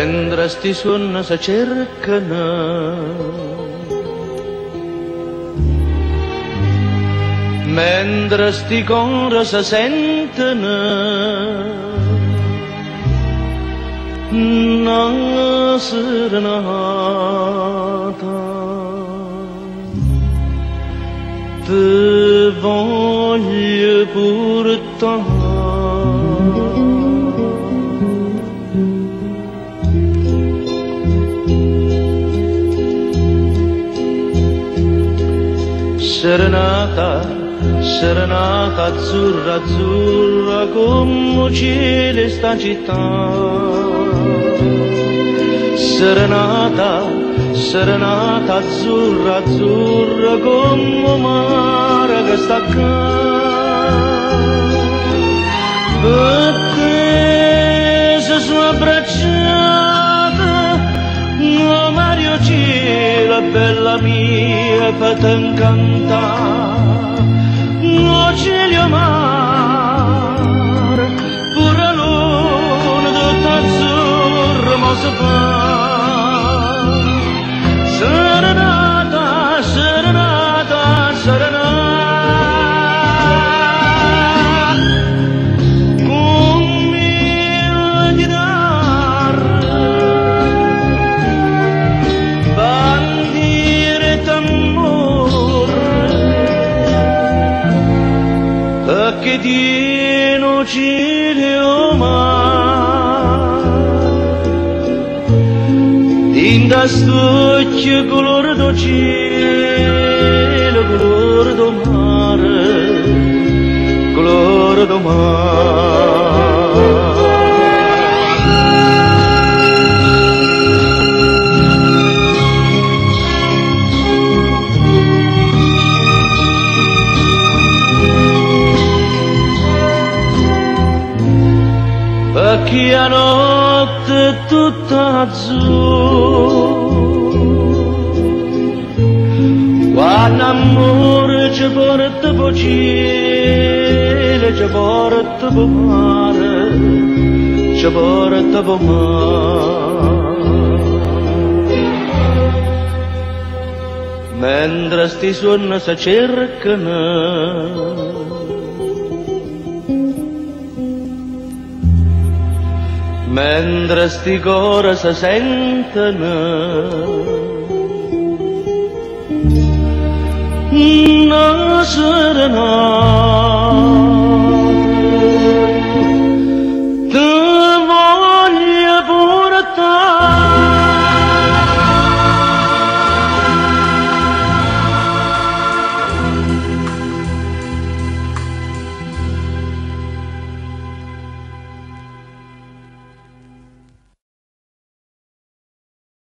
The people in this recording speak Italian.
mentre sti suoni si cercano, mentre sti cori si sentono, una serenata te voglio portare. Serenata, serenata azzurra, azzurra come il cielo sta città. Serenata, serenata azzurra, azzurra come il mare che sta qua. Perché se sono abbracciata, no Mario cielo, bella mia, per te incantare. No cielo mare, pure luna tutta azzurra, ma si fa. Serenata, serenata, serenata, con mille chitarre, bandiere d'amore, perché tieno cielo in da stucchio colore do cielo, colore do mare, colore do mare. Perché la notte è tutta azzurra, quando amore ci porta per cielo, ci porta per mare, ci porta per mare. Mentre sti suoni si cercano, mentre sti cori si sentono, una serenata